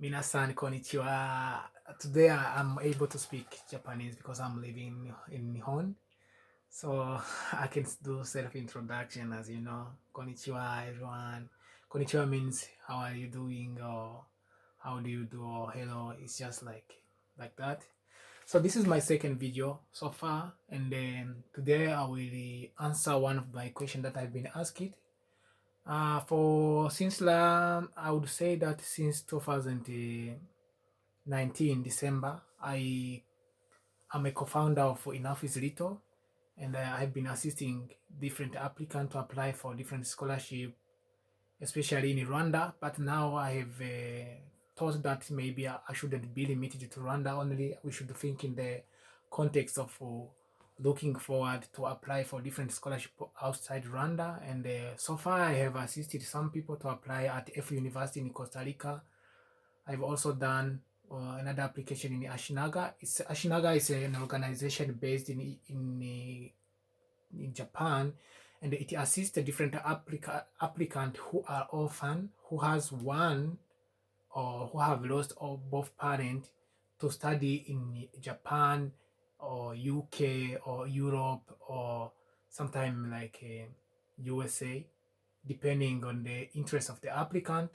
Minasan konnichiwa. Today I'm able to speak Japanese because I'm living in Nihon. So I can do self-introduction as you know. Konnichiwa, everyone. Konnichiwa means how are you doing or how do you do or hello. It's just like that. So this is my second video so far, and then today I will answer one of my questions that I've been asked. For since I would say that since 2019 December, I am a co-founder of Enough is Little, and I've been assisting different applicants to apply for different scholarship, especially in Rwanda. But now I have thought that maybe I shouldn't be limited to Rwanda only. We should think in the context of looking forward to apply for different scholarship outside Rwanda. And so far, I have assisted some people to apply at F University in Costa Rica. I've also done another application in Ashinaga. Ashinaga is an organization based in Japan, and it assists different applicant who are orphan, who has one or who have lost or both parents to study in Japan or UK or Europe or sometime like USA, depending on the interest of the applicant.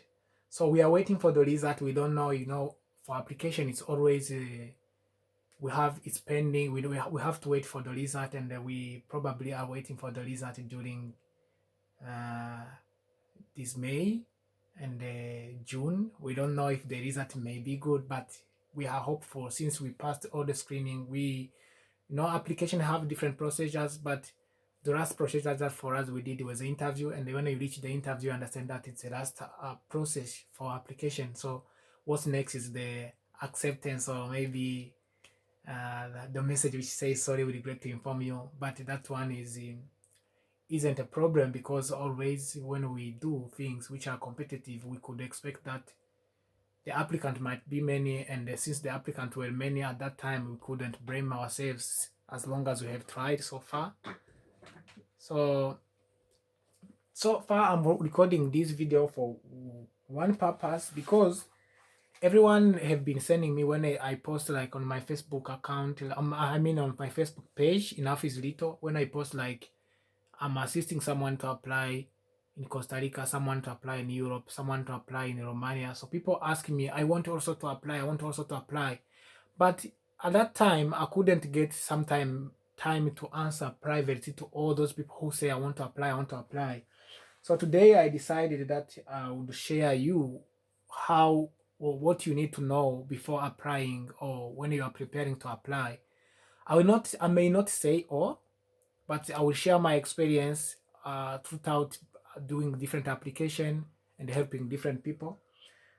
So we are waiting for the result. We don't know, for application, it's always we have it's pending. We have to wait for the result, and we probably are waiting for the result during uh, this May and June. We don't know if the result may be good, but we are hopeful since we passed all the screening. We application have different procedures, but the last procedure that for us we did was the interview, and when you reach the interview, you understand that it's the last process for application. So what's next is the acceptance, or maybe the message which says sorry, we regret to inform you. But that one isn't a problem, because always when we do things which are competitive, we could expect that the applicant might be many, and since the applicant were many at that time, we couldn't blame ourselves as long as we have tried so far. So far I'm recording this video for one purpose, because everyone have been sending me when I post like on my Facebook account, I mean on my Facebook page, Enough is Little, when I post like I'm assisting someone to apply in Costa Rica, someone to apply in Europe, someone to apply in Romania. So people ask me, I want also to apply. But at that time, I couldn't get some time to answer privately to all those people who say, I want to apply. So today I decided that I would share you how or what you need to know before applying, or when you are preparing to apply. I may not say all, but I will share my experience throughout doing different application and helping different people.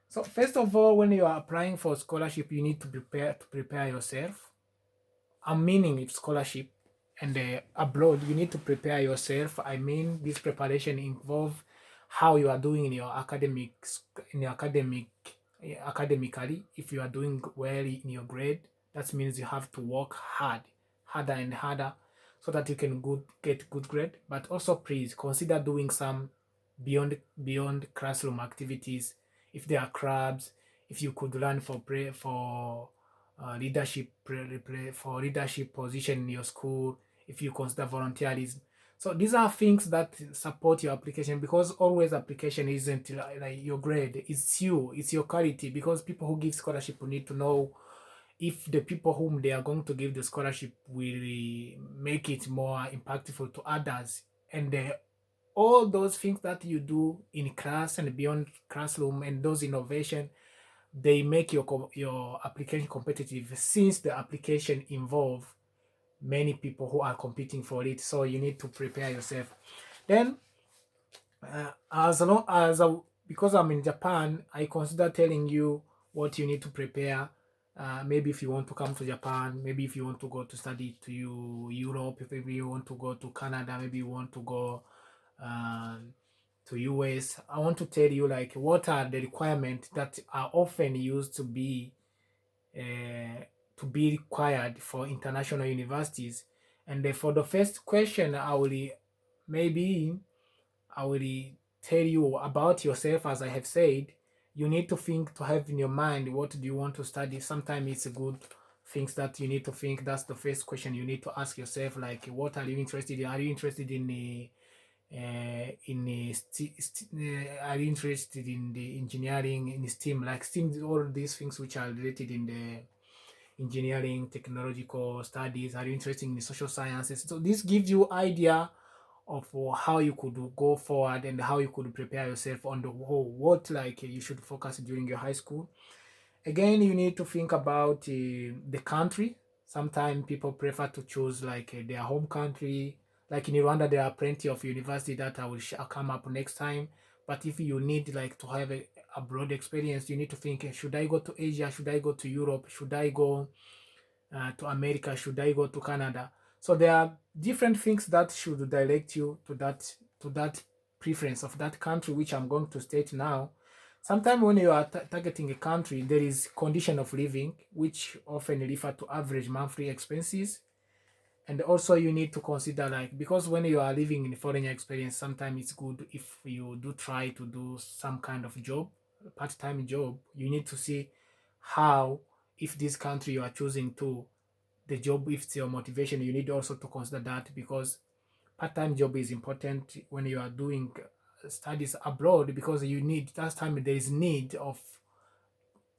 So first of all, when you are applying for scholarship, you need to prepare yourself. I'm meaning if scholarship and abroad, you need to prepare yourself. I mean, this preparation involve how you are doing in your academically. If you are doing well in your grade, that means you have to work harder and harder, so that you can get good grade. But also, please consider doing some beyond classroom activities. If there are clubs, if you could run for for leadership position in your school, if you consider volunteerism. So these are things that support your application, because always application isn't like your grade, it's your quality, because people who give scholarship need to know if the people whom they are going to give the scholarship will make it more impactful to others. And all those things that you do in class and beyond classroom, and those innovation, they make your application competitive, since the application involve many people who are competing for it. So you need to prepare yourself. Then as long as because I'm in Japan, I consider telling you what you need to prepare. Maybe if you want to come to Japan, maybe if you want to go to study to Europe, maybe you want to go to Canada, maybe you want to go to US. I want to tell you like what are the requirements that are often used to be required for international universities. And for the first question, I will tell you about yourself. As I have said, you need to think to have in your mind what do you want to study. Sometimes it's a good things that you need to think. That's the first question you need to ask yourself, like what are you interested in? Are you interested in the are you interested in the engineering, in STEM, like STEM, all these things which are related in the engineering, technological studies? Are you interested in the social sciences? So this gives you idea of how you could go forward and how you could prepare yourself on the whole, what like you should focus during your high school. Again, you need to think about the country. Sometimes people prefer to choose like their home country. Like in Rwanda, there are plenty of university that I will come up next time. But if you need like to have a broad experience, you need to think: should I go to Asia? Should I go to Europe? Should I go to America? Should I go to Canada? So there are different things that should direct you to that preference of that country, which I'm going to state now. Sometimes when you are targeting a country, there is condition of living, which often refer to average monthly expenses. And also you need to consider, like, because when you are living in foreign experience, sometimes it's good if you do try to do some kind of job, part-time job. You need to see how, if this country you are choosing to, the job, if it's your motivation, you need also to consider that, because part-time job is important when you are doing studies abroad, because you need that time, there is need of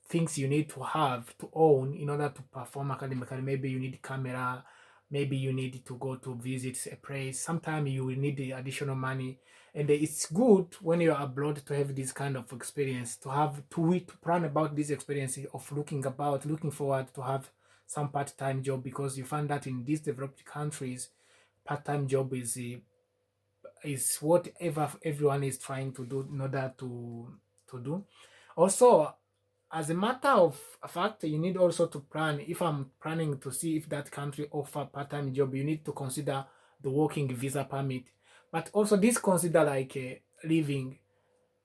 things you need to have to own in order to perform academically. Maybe you need camera, maybe you need to go to visit a place. Sometimes you will need the additional money, and it's good when you're abroad to have this kind of experience, to have to plan about this experience of looking forward to have some part-time job, because you find that in these developed countries, part-time job is whatever everyone is trying to do in order to do. Also, as a matter of fact, you need also to plan. If I'm planning to see if that country offer part-time job, you need to consider the working visa permit. But also this consider like living.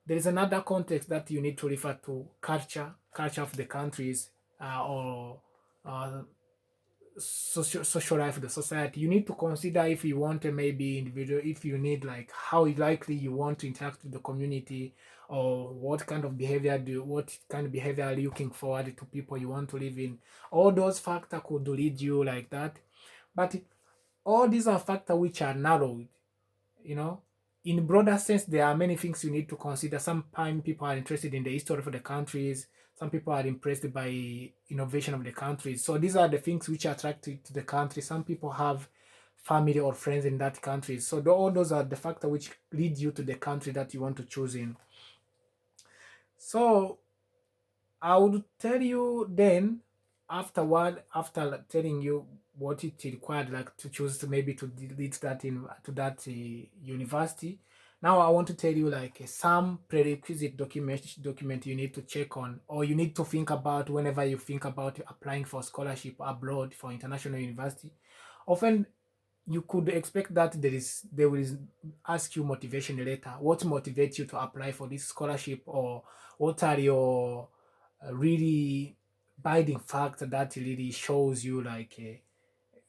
There is another context that you need to refer to: culture of the countries, or uh, social life of the society. You need to consider if you want to maybe individual, if you need like how likely you want to interact with the community, or what kind of behavior are you looking forward to people you want to live in. All those factors could lead you like that. But all these are factors which are narrowed, you know. In broader sense, there are many things you need to consider. Sometimes people are interested in the history of the countries. Some people are impressed by innovation of the countries. So these are the things which attract you to the country. Some people have family or friends in that country. So all those are the factors which lead you to the country that you want to choose in. So I would tell you then, afterward, after telling you what it required, like to choose to maybe to lead that in to that university. Now I want to tell you like some prerequisite document you need to check on, or you need to think about whenever you think about applying for scholarship abroad for international university. Often you could expect that they will ask you motivation letter. What motivates you to apply for this scholarship, or what are your really binding fact that really shows you like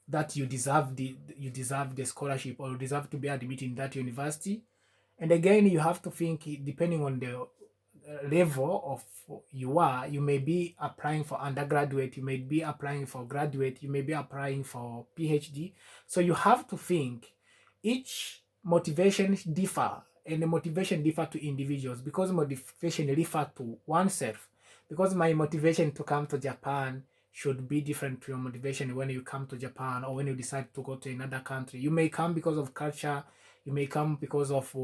that you deserve the scholarship, or you deserve to be admitted in that university. And again, you have to think, depending on the level of you may be applying for undergraduate, you may be applying for graduate, you may be applying for PhD. So you have to think each motivation differ, and the motivation differ to individuals, because motivation refer to oneself. Because my motivation to come to Japan should be different to your motivation when you come to Japan, or when you decide to go to another country. You may come because of culture, you may come because of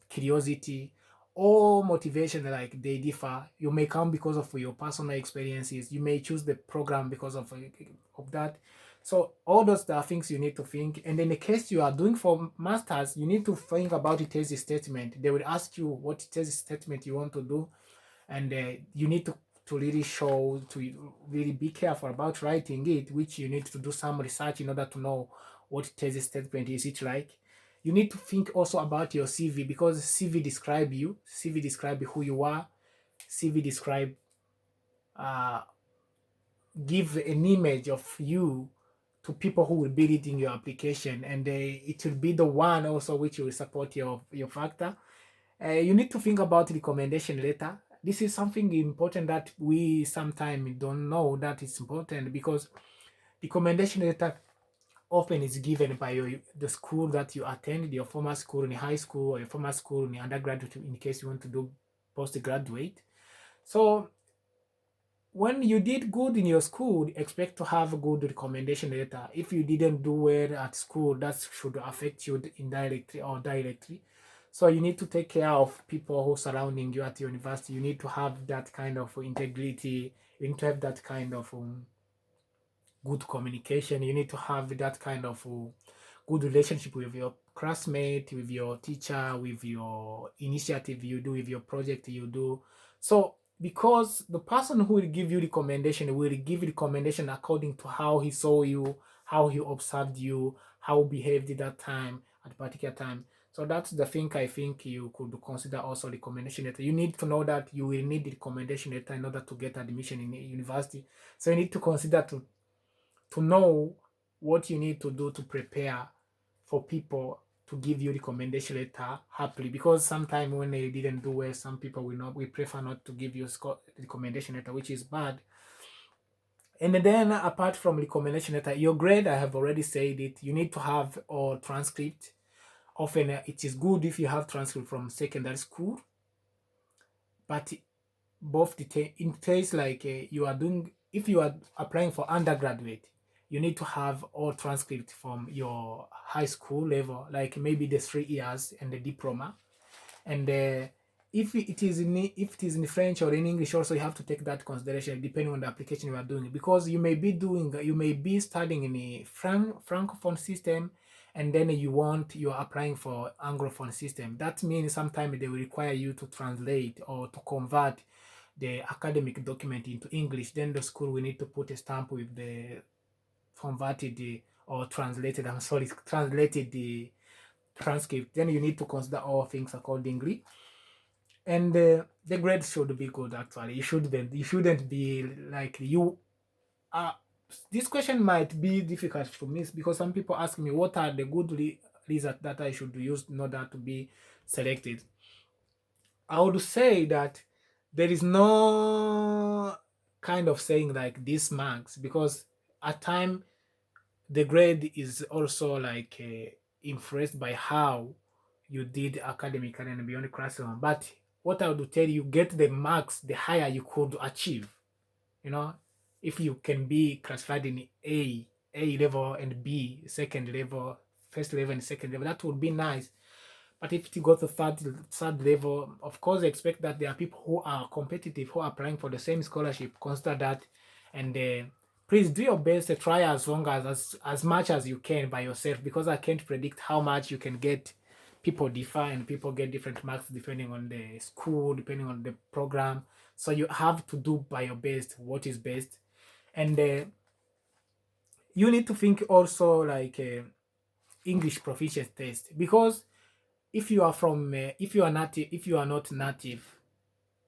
curiosity. All motivation like they differ. You may come because of your personal experiences. You may choose the program because of that. So all those are things you need to think. And in the case you are doing for masters, you need to think about the thesis statement. They will ask you what thesis statement you want to do, and you need to really show, to really be careful about writing it, which you need to do some research in order to know what thesis statement is it like. You need to think also about your CV, because CV describe you, CV describe who you are, CV describe uh, give an image of you to people who will be reading your application, and it will be the one also which will support your factor. You need to think about recommendation letter. this is something important that we sometimes don't know that it's important, because recommendation letter often is given by the school that you attend, your former school in high school or your former school in undergraduate, in case you want to do postgraduate. So when you did good in your school, expect to have a good recommendation letter. If you didn't do well at school, that should affect you indirectly or directly. So you need to take care of people who surrounding you at university. You need to have that kind of integrity. You need to have that kind of good communication. You need to have that kind of good relationship with your classmate, with your teacher, with your initiative you do, with your project you do. So because the person who will give you recommendation will give recommendation according to how he saw you, how he observed you, how he behaved at that time, at a particular time. So that's the thing I think you could consider also recommendation letter. You need to know that you will need the recommendation letter in order to get admission in a university. So you need to consider to know what you need to do to prepare for people to give you recommendation letter happily, because sometimes when they didn't do well, some people will not, we prefer not to give you recommendation letter, which is bad. And then apart from recommendation letter, your grade, I have already said it, you need to have a transcript. Often it is good if you have transcript from secondary school, but both in case like you are doing, if you are applying for undergraduate, you need to have all transcript from your high school level, like maybe the 3 years and the diploma. And if it is in French or in English also, you have to take that consideration depending on the application you are doing, because you may be studying in a francophone system, and then you are applying for anglophone system. That means sometimes they will require you to translate or to convert the academic document into English. Then the school will need to put a stamp with the converted or translated, translated the transcript. Then you need to consider all things accordingly. And the grade should be good actually. You shouldn't be like you this question might be difficult for me, because some people ask me what are the good results that I should use in order to be selected. I would say that there is no kind of saying like this marks, because at time the grade is also like influenced by how you did academically and beyond the classroom. But what I would tell you, get the marks, the higher you could achieve. You know, if you can be classified in A level and B second level, first level and second level, that would be nice. But if you go to third level, of course, expect that there are people who are competitive, who are applying for the same scholarship. Consider that, and please do your best to try as long as much as you can by yourself, because I can't predict how much you can get. People differ, and people get different marks depending on the school, depending on the program. So you have to do by your best what is best, and you need to think also like English proficiency test, because if you are not native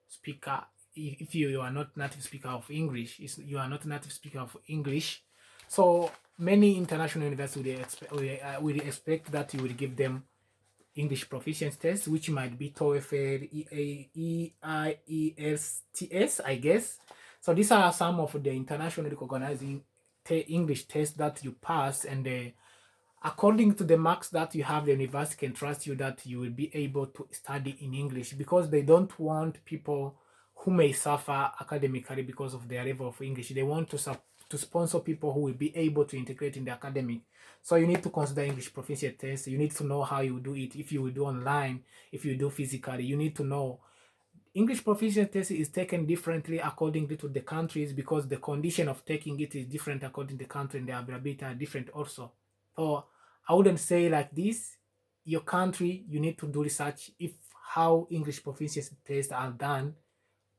speaker, if you are not native speaker of English, you are not native speaker of English, so many international universities will expect that you will give them English proficiency test, which might be TOEFL, EIELTS, I guess. So these are some of the internationally recognized English tests that you pass, and according to the marks that you have, the university can trust you that you will be able to study in English, because they don't want people who may suffer academically because of their level of English. They want to sponsor people who will be able to integrate in the academic. So you need to consider English proficiency test. You need to know how you do it. If you will do online, if you do physically, you need to know. English proficiency test is taken differently according to the countries, because the condition of taking it is different according to the country, and the availability are different also. So I wouldn't say like this. Your country, you need to do research if how English proficiency tests are done,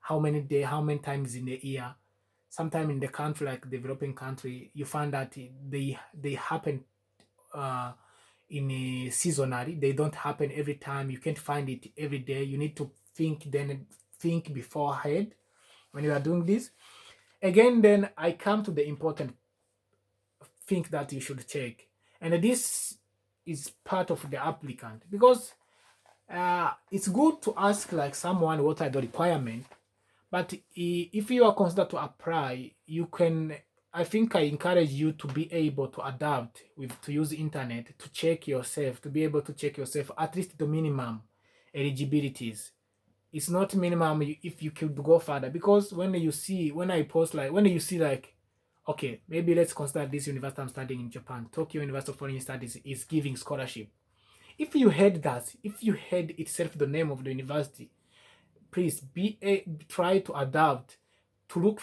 how many day, how many times in the year. Sometime in the country like developing country, you find that they happen uh, in a seasonally. They don't happen every time. You can't find it every day. You need to think beforehand when you are doing this. Again, then I come to the important thing that you should check, and this is part of the applicant, because it's good to ask like someone what are the requirements, But if you are considered to apply, you can. I think I encourage you to be able to adapt with to use the internet to check yourself, to be able to check yourself at least the minimum eligibilities. It's not minimum if you could go further, because when you see when I post like when you see like, okay, maybe let's consider this university I'm studying in Japan, Tokyo University of Foreign Studies is giving scholarship. If you heard that, if you heard itself the name of the university, please try to adapt, to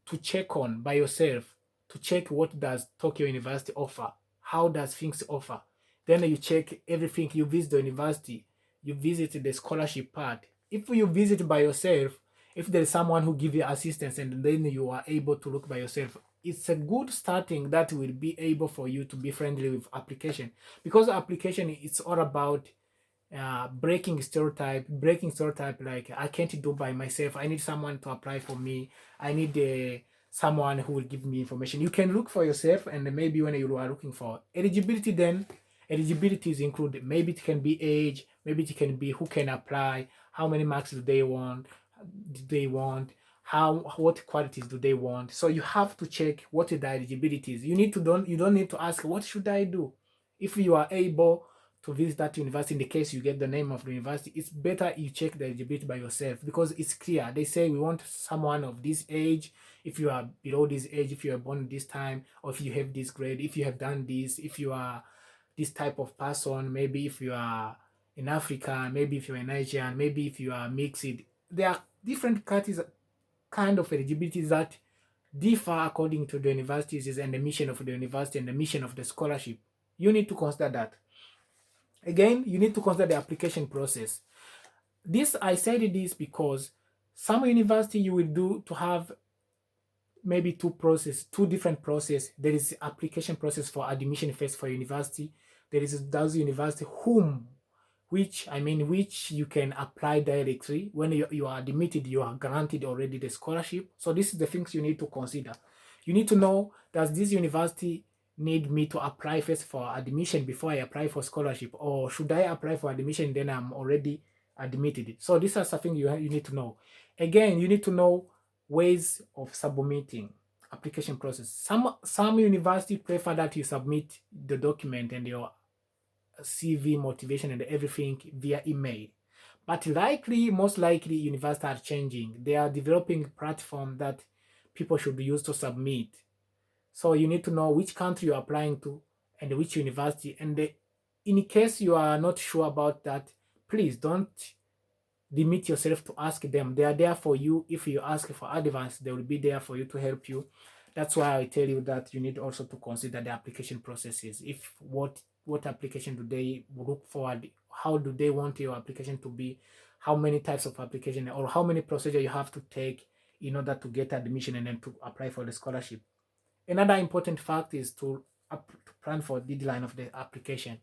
to check on by yourself, to check what does Tokyo University offer, how does things offer. Then you check everything. You visit the university, you visit the scholarship part. If you visit by yourself, if there is someone who give you assistance and then you are able to look by yourself, it's a good starting that will be able for you to be friendly with application, because application is all about breaking stereotype, like I can't do by myself, I need someone to apply for me, I need someone who will give me information. You can look for yourself, and maybe when you are looking for eligibility, then eligibilities include, maybe it can be age, maybe it can be who can apply, how many marks do they want, how what qualities do they want. So you have to check what the eligibility is. You don't need to ask what should I do. If you are able to visit that university, in the case you get the name of the university, it's better you check the eligibility by yourself, because it's clear. They say we want someone of this age. If you are below this age, if you are born this time, or if you have this grade, if you have done this, if you are this type of person, maybe if you are in Africa, maybe if you're in Nigerian, maybe if you are mixed. There are different kind of eligibilities that differ according to the universities and the mission of the university and the mission of the scholarship. You need to consider that. Again, you need to consider the application process. This I said this because some university you will do to have maybe two different process. There is application process for admission first for university. There is those university which you can apply directly. When you are admitted, you are granted already the scholarship. So this is the things you need to consider. You need to know, does this university need me to apply first for admission before I apply for scholarship, or should I apply for admission then I'm already admitted? So these are something you need to know. Again, you need to know ways of submitting application process. Some university prefer that you submit the document and your CV, motivation, and everything via email. But most likely, universities are changing. They are developing platform that people should use to submit. So you need to know which country you're applying to and which university. And in case you are not sure about that, please don't limit yourself to ask them. They are there for you. If you ask for advice, they will be there for you to help you. That's why I tell you that you need also to consider the application processes. If what application do they look forward? How do they want your application to be? How many types of application or how many procedure you have to take in order to get admission and then to apply for the scholarship. Another important fact is to plan for deadline of the application.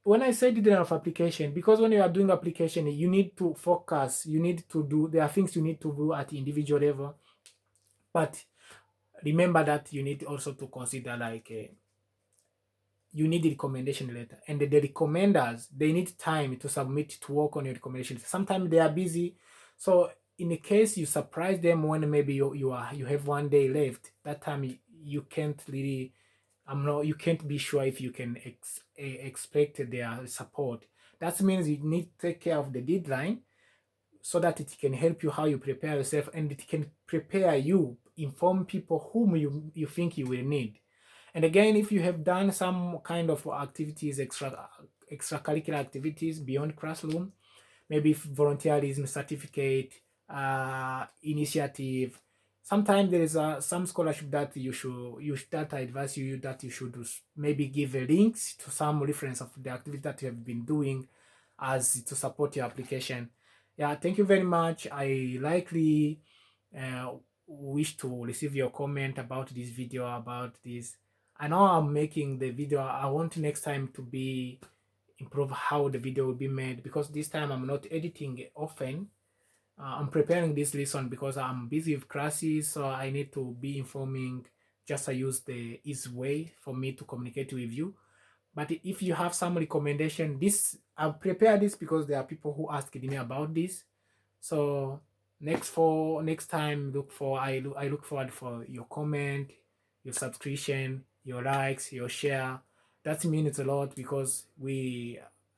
When I say deadline of application, because when you are doing application, you need to focus, you need to do, there are things you need to do at the individual level, but remember that you need also to consider like you need the recommendation letter, and the recommenders, they need time to submit to work on your recommendation. Sometimes they are busy, so in the case you surprise them when maybe you have one day left, that time you can't really you can't be sure if you can expect their support. That means you need to take care of the deadline so that it can help you how you prepare yourself, and it can prepare you, inform people whom you think you will need. And again, if you have done some kind of activities, extracurricular activities beyond classroom, maybe volunteerism, certificate, initiative. Sometimes there is some scholarship that that I advise you that you should maybe give links to some reference of the activity that you have been doing as to support your application. Yeah, thank you very much. I likely uh, wish to receive your comment about this video, about this. I know I'm making the video. I want next time to be improve how the video will be made, because this time I'm not editing often. I'm preparing this lesson because I'm busy with classes, so I need to be informing. Just I use the easy way for me to communicate with you. But if you have some recommendation, this I've prepared this because there are people who asked me about this. So next time, I look forward for your comment, your subscription, your likes, your share. That means a lot because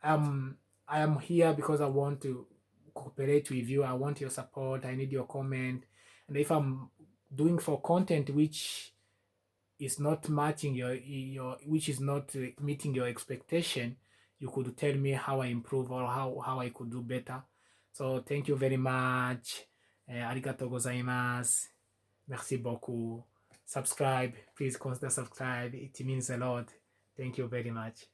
um I am here because I want to cooperate with you. I want your support. I need your comment. And if I'm doing for content which is not matching your which is not meeting your expectation, you could tell me how I improve or how I could do better. So thank you very much. Arigato gozaimasu. Merci beaucoup. Subscribe. Please consider subscribe. It means a lot. Thank you very much.